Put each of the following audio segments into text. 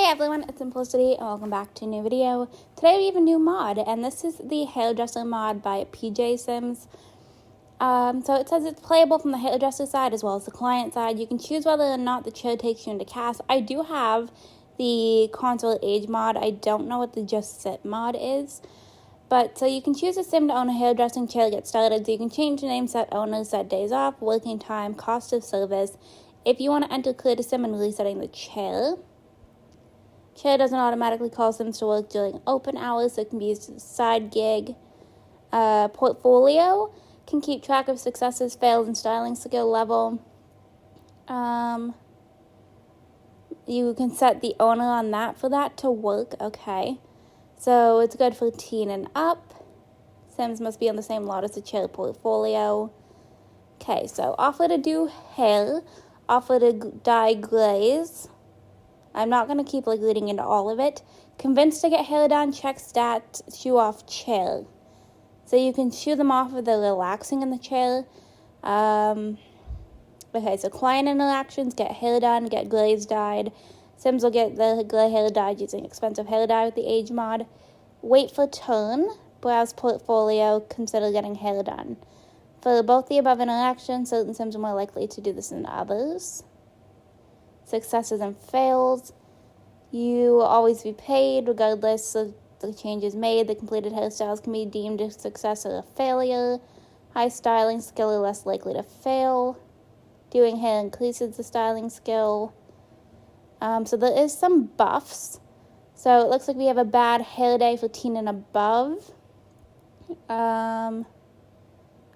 Hey everyone, it's Simplicity and welcome back to a new video. Today we have a new mod, and this is the Hairdresser mod by PJ Sims. So it says it's playable from the Hairdresser side as well as the client side. You can choose whether or not the chair takes you into cast. I do have the console age mod. I don't know what the Just Sit mod is. But so you can choose a sim to own a hairdressing chair to get started. So you can change the name, set owners, set days off, working time, cost of service. If you want to enter clear to sim and resetting the chair. Chair doesn't automatically call Sims to work during open hours, so it can be used as a side gig. Portfolio can keep track of successes, fails, and styling skill level. You can set the owner on that for that to work. Okay. So it's good for teen and up. Sims must be on the same lot as the chair portfolio. Okay, so offer to do hair. Offer to dye glaze. I'm not going to keep reading into all of it. Convinced to get hair done, check stat, shoe off chair. So you can shoe them off if they're relaxing in the chair. Okay, so client interactions, get hair done, get glaze dyed. Sims will get the gray hair dyed using expensive hair dye with the age mod. Wait for turn, browse portfolio, consider getting hair done. For both the above interactions, certain Sims are more likely to do this than others. Successes and fails. You will always be paid regardless of the changes made. The completed hairstyles can be deemed a success or a failure. High styling skill are less likely to fail. Doing hair increases the styling skill. So there is some buffs. So it looks like we have a bad hair day for teen and above.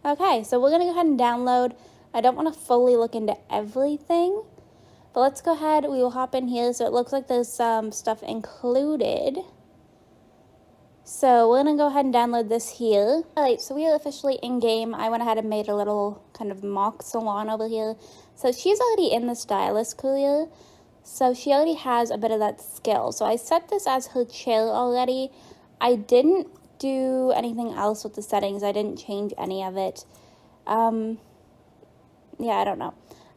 Okay, so we're going to go ahead and download. I don't want to fully look into everything. But let's go ahead, we will hop in here. So it looks like there's some stuff included. So we're going to go ahead and download this here. Alright, so we are officially in-game. I went ahead and made a little kind of mock salon over here. So she's already in the stylist career. So she already has a bit of that skill. So I set this as her chair already. I didn't do anything else with the settings. I didn't change any of it. Yeah, I don't know.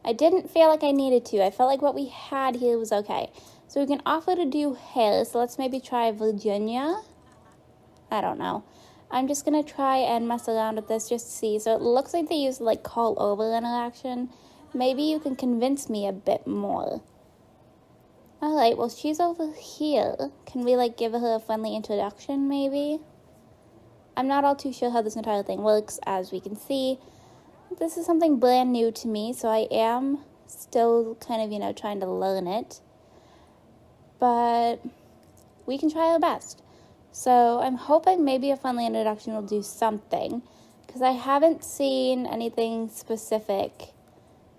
I didn't feel like I needed to. I felt like what we had here was okay. So we can offer to do hair. So let's maybe try Virginia. I don't know. I'm just going to try and mess around with this just to see. So it looks like they use like call over interaction. Maybe you can convince me a bit more. Alright, well she's over here. Can we like give her a friendly introduction maybe? I'm not all too sure how this entire thing works, as we can see. This is something brand new to me, so I am still kind of, trying to learn it. But we can try our best. So I'm hoping maybe a friendly introduction will do something, because I haven't seen anything specific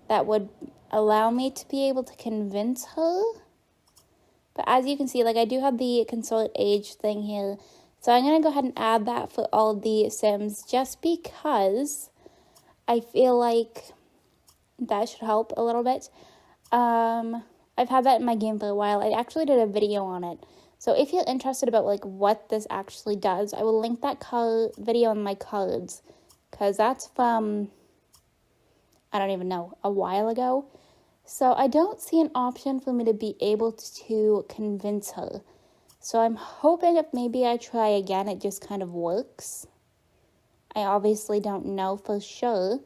that would allow me to be able to convince her. But as you can see, like I do have the consult age thing here. So I'm going to go ahead and add that for all the Sims just because I feel like that should help a little bit. I've had that in my game for a while. I actually did a video on it. So if you're interested about like what this actually does, I will link that video in my cards. Because that's from, I don't even know, a while ago. So I don't see an option for me to be able to convince her. So I'm hoping if maybe I try again, it just kind of works. I obviously don't know for sure,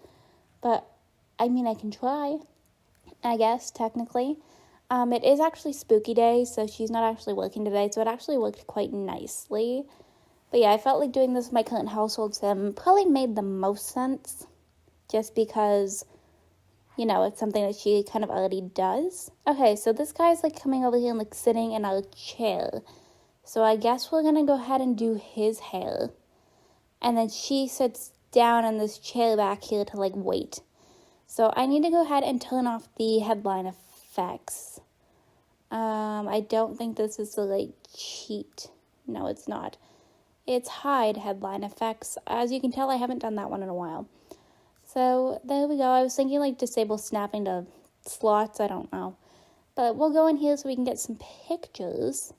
but I mean, I can try, I guess, technically. It is actually spooky day, so she's not actually working today, so it actually worked quite nicely. But yeah, I felt like doing this with my current household sim probably made the most sense, just because, it's something that she kind of already does. Okay, so this guy's like coming over here and like sitting in our chair. So I guess we're gonna go ahead and do his hair. And then she sits down in this chair back here to like wait. So I need to go ahead and turn off the headline effects. I don't think this is the like cheat. No, it's not. It's hide headline effects. As you can tell, I haven't done that one in a while. So there we go. I was thinking like disable snapping to slots. I don't know. But we'll go in here so we can get some pictures.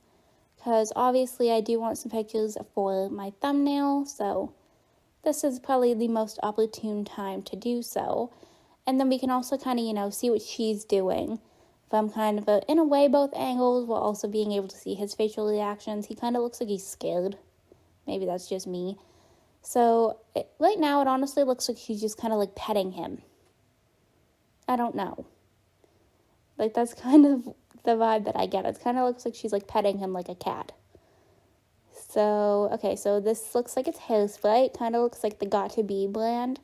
Because obviously I do want some pictures for my thumbnail. So this is probably the most opportune time to do so. And then we can also kind of, see what she's doing from kind of in a way both angles while also being able to see his facial reactions. He kind of looks like he's scared. Maybe that's just me. So right now it honestly looks like she's just kind of like petting him. I don't know. Like that's kind of the vibe that I get. It kind of looks like she's like petting him like a cat. So, okay, so this looks like it's hairspray. It kind of looks like the Got2b brand.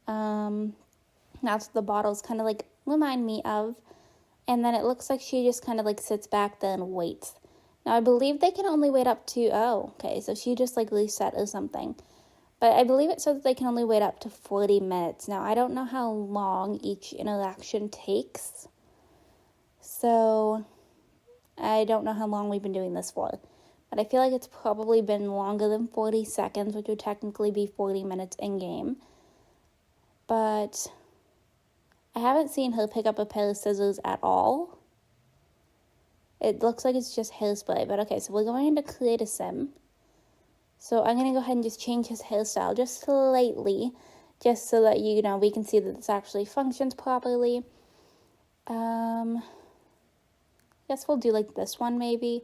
That's what the bottles kind of like remind me of. And then it looks like she just kind of like sits back there and waits. Now, I believe they can only wait up to, oh, okay, so she just like reset or something. But I believe it says that they can only wait up to 40 minutes. Now, I don't know how long each interaction takes. So, I don't know how long we've been doing this for. But I feel like it's probably been longer than 40 seconds, which would technically be 40 minutes in-game. But I haven't seen her pick up a pair of scissors at all. It looks like it's just hairspray. But okay, so we're going into create a sim. So I'm going to go ahead and just change his hairstyle just slightly. Just so that, you know, we can see that this actually functions properly. Guess we'll do like this one maybe.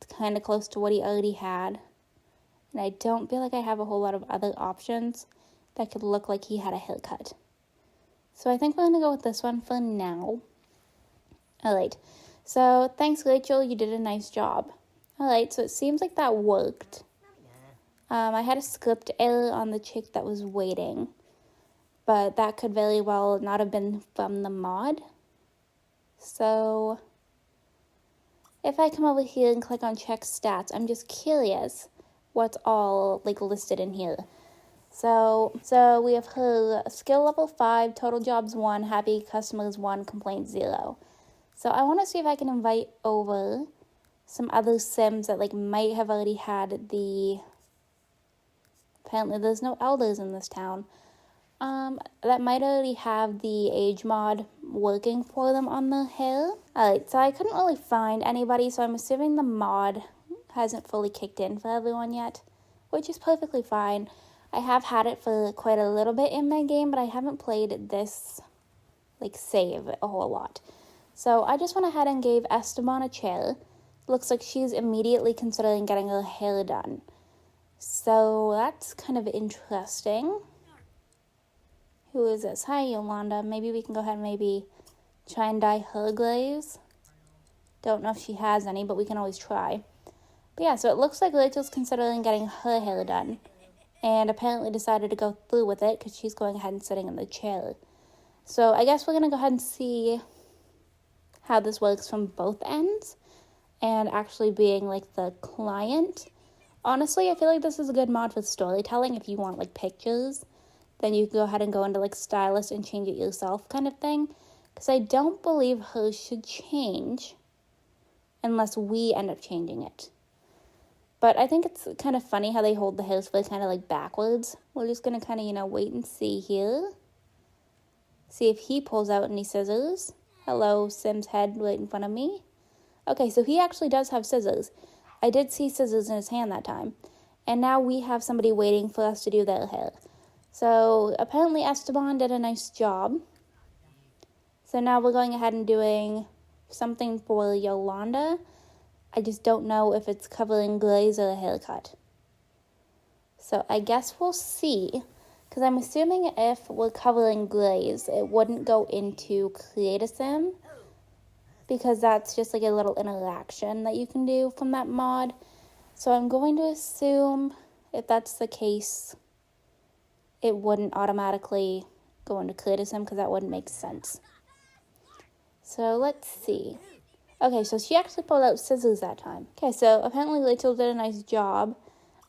It's kind of close to what he already had. And I don't feel like I have a whole lot of other options that could look like he had a haircut. So I think we're going to go with this one for now. Alright, so thanks Rachel, you did a nice job. Alright, so it seems like that worked. I had a script error on the chick that was waiting. But that could very well not have been from the mod. So if I come over here and click on check stats, I'm just curious what's all like listed in here. So we have her skill level 5, total jobs 1, happy customers 1, complaints 0. So I want to see if I can invite over some other sims that like might have already had the, apparently there's no elders in this town, that might already have the age mod working for them on the hair. Alright, so I couldn't really find anybody, so I'm assuming the mod hasn't fully kicked in for everyone yet, which is perfectly fine. I have had it for quite a little bit in my game, but I haven't played this, like, save a whole lot. So I just went ahead and gave Esteban a chair. Looks like she's immediately considering getting her hair done. So that's kind of interesting. Who is this? Hi, Yolanda. Maybe we can go ahead and maybe try and dye her glaze. Don't know if she has any, but we can always try. But yeah, so it looks like Rachel's considering getting her hair done. And apparently decided to go through with it because she's going ahead and sitting in the chair. So I guess we're going to go ahead and see how this works from both ends. And actually being like the client. Honestly, I feel like this is a good mod for storytelling if you want like pictures. Then you can go ahead and go into like stylist and change it yourself kind of thing. Because I don't believe hers should change unless we end up changing it. But I think it's kind of funny how they hold the hairspray kind of like backwards. We're just going to kind of, you know, wait and see here. See if he pulls out any scissors. Hello, Sim's head right in front of me. Okay, so he actually does have scissors. I did see scissors in his hand that time. And now we have somebody waiting for us to do their hair. So apparently Esteban did a nice job. So now we're going ahead and doing something for Yolanda. I just don't know if it's covering glaze or a haircut. So I guess we'll see. Because I'm assuming if we're covering glaze, it wouldn't go into create a sim. Because that's just like a little interaction that you can do from that mod. So I'm going to assume if that's the case, it wouldn't automatically go into create a sim because that wouldn't make sense. So let's see. Okay, so she actually pulled out scissors that time. Okay, so apparently Rachel did a nice job.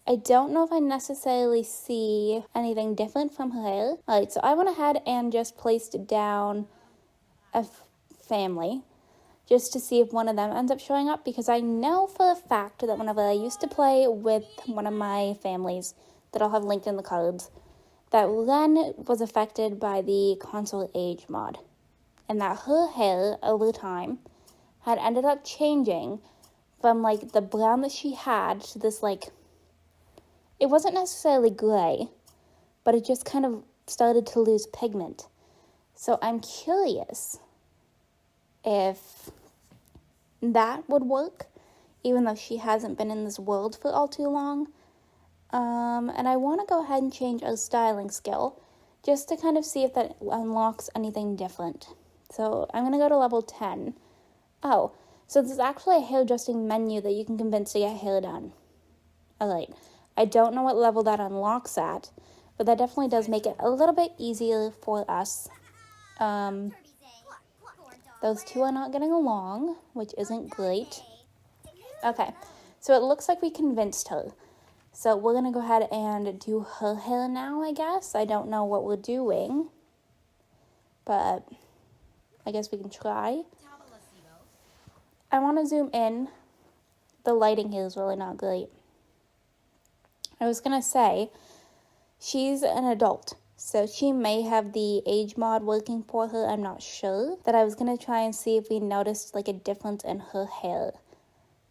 I don't know if I necessarily see anything different from her hair. Alright, so I went ahead and just placed down a family just to see if one of them ends up showing up, because I know for a fact that whenever I used to play with one of my families that I'll have linked in the cards, that Ren was affected by the console age mod, and that her hair over time had ended up changing from like the brown that she had to this like, it wasn't necessarily gray, but it just kind of started to lose pigment. So I'm curious if that would work, even though she hasn't been in this world for all too long. And I want to go ahead and change our styling skill just to kind of see if that unlocks anything different. So I'm going to go to level 10. Oh, so there's actually a hairdressing menu that you can convince to get hair done. Alright, I don't know what level that unlocks at, but that definitely does make it a little bit easier for us. Those two are not getting along, which isn't great. Okay, so it looks like we convinced her. So we're going to go ahead and do her hair now, I guess. I don't know what we're doing, but I guess we can try. I want to zoom in. The lighting here is really not great. I was going to say, she's an adult, so she may have the age mod working for her. I'm not sure. That I was going to try and see if we noticed like a difference in her hair.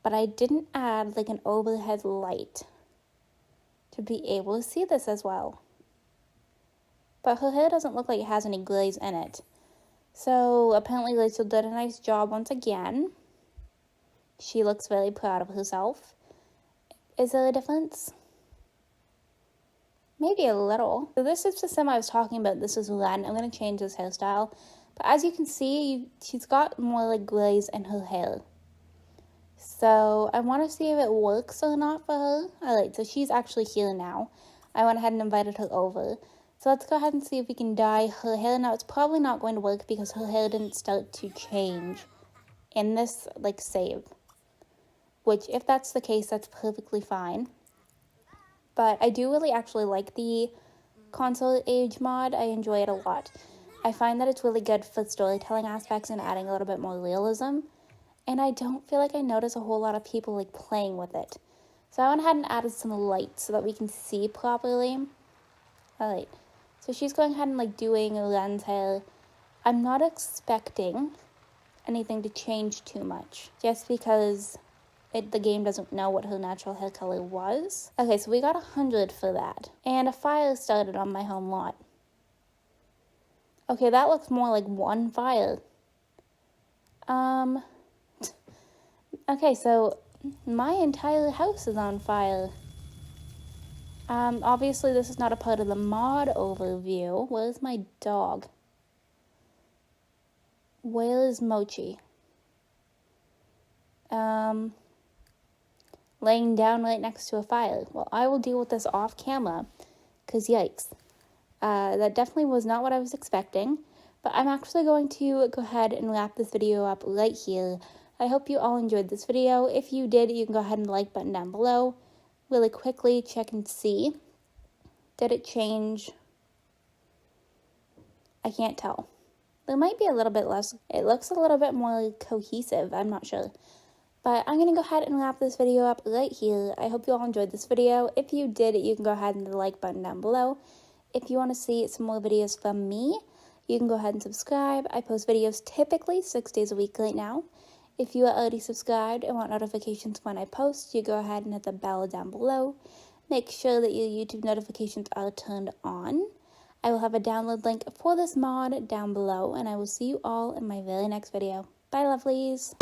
But I didn't add like an overhead light to be able to see this as well. But her hair doesn't look like it has any glaze in it. So apparently Rachel did a nice job once again. She looks very proud of herself. Is there a difference? Maybe a little. So this is the sim I was talking about. This is Len. I'm going to change this hairstyle. But as you can see, she's got more like glaze in her hair. So I want to see if it works or not for her. Alright, so she's actually here now. I went ahead and invited her over. So let's go ahead and see if we can dye her hair. Now it's probably not going to work because her hair didn't start to change in this like save. Which if that's the case, that's perfectly fine. But I do really actually like the console age mod. I enjoy it a lot. I find that it's really good for storytelling aspects and adding a little bit more realism. And I don't feel like I notice a whole lot of people like playing with it. So I went ahead and added some light so that we can see properly. Alright, so she's going ahead and like doing Len's hair. I'm not expecting anything to change too much, just because the game doesn't know what her natural hair color was. Okay, so we got 100 for that. And a fire started on my home lot. Okay, that looks more like one fire. Okay, so my entire house is on fire. Obviously this is not a part of the mod overview. Where's my dog? Where is Mochi? Laying down right next to a fire. Well, I will deal with this off camera, because yikes. That definitely was not what I was expecting, but I'm actually going to go ahead and wrap this video up right here. I hope you all enjoyed this video. If you did, you can go ahead and like button down below. Really quickly check and see. Did it change? I can't tell. There might be a little bit less. It looks a little bit more cohesive. I'm not sure. But I'm going to go ahead and wrap this video up right here. I hope you all enjoyed this video. If you did, you can go ahead and hit the like button down below. If you want to see some more videos from me, you can go ahead and subscribe. I post videos typically 6 days a week right now. If you are already subscribed and want notifications when I post, you go ahead and hit the bell down below. Make sure that your YouTube notifications are turned on. I will have a download link for this mod down below, and I will see you all in my very next video. Bye, lovelies!